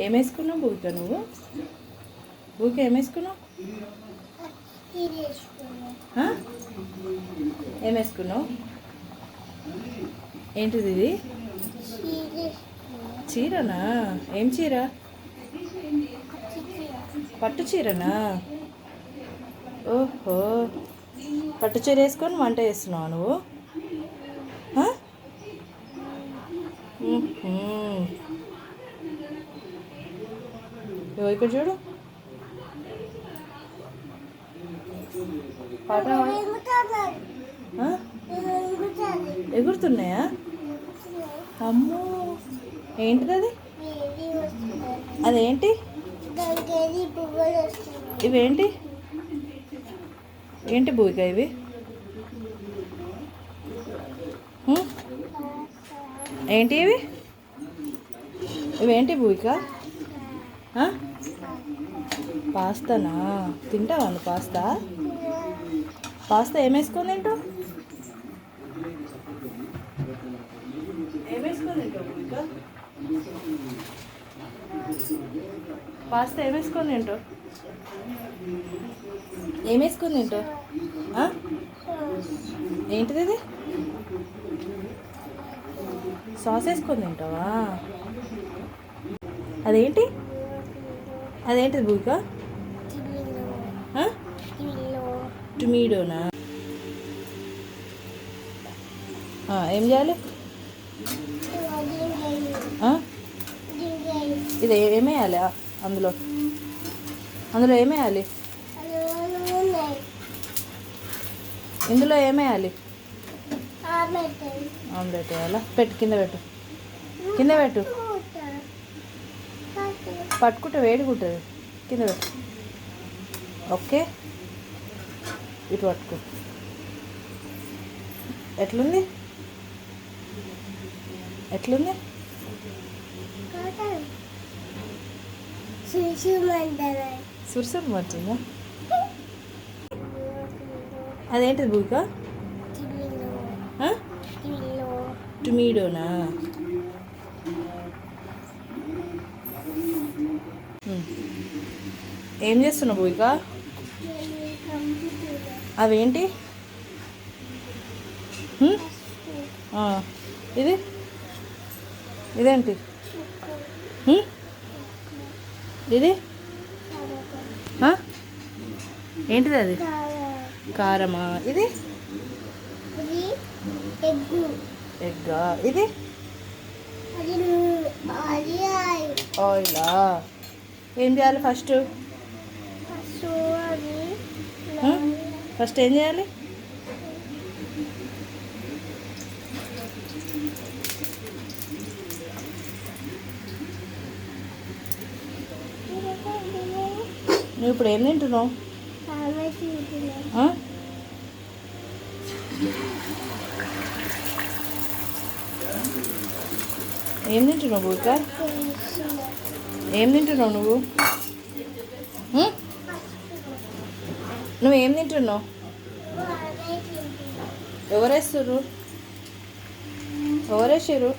ఏం వేసుకున్నావు భూమిక? నువ్వు భూమిక ఏం వేసుకున్నావు? ఏం వేసుకున్నావు? ఏంటిది ఇది? చీరనా? ఏం చీర? పట్టు చీరనా? ఓహో, పట్టు చీర వేసుకొని వంట చేస్తున్నావు నువ్వు? ఇక్కడ చూడు, పాట ఎగురుతున్నాయా? అమ్మో, ఏంటిది అది? అదేంటి? ఇవేంటి? ఏంటి భూమిక ఇవి? ఏంటి ఇవి? ఇవేంటి భూమిక? పాస్తానా? తింటావా నువ్వు పాస్తా? పాస్తా ఏం వేసుకొని తింటావు? ఏం వేసుకొని తింటావు భూమిక? పాస్తా ఏం వేసుకొని తింటావు? ఏం వేసుకొని తింటావు? ఏంటిది ఇది? సాస్ వేసుకొని తింటావా? అదేంటి? అదేంటిది భూమిక? టొమాటోనా? ఏం చేయాలి? ఇది ఏమేయాలి అందులో? అందులో ఏమేయాలి? ఇందులో ఏమేయాలి? ఆమ్లెట్ వేయాలా? పెట్టు, కింద పెట్టు, కింద పెట్టు. పట్టుకుంటే వేడిగుంటుంది, కింద పెట్టు. ఓకే, ఇటు పట్టుకో. ఎట్లుంది? ఎట్లుంది? సుర్సుర్ మంటుందా? అదేంటిది భూమిక? టొమాటోనా? ఏం చేస్తున్నావు భూమిక? అవేంటి? ఇది ఇదేంటి? ఇది ఏంటిది? అది కారమా? ఇది ఎగ్గా? ఇది ఆయిలా? ఏం చేయాలి ఫస్ట్? ఫస్ట్ ఏం చేయాలి? నువ్వు ఇప్పుడు ఏం తింటున్నావు? ఏం తింటున్నావు భూమిక? ఏం తింటున్నావు నువ్వు? నువ్వేం తింటున్నావు? ఎవరేస్తారు? ఎవరేసారు?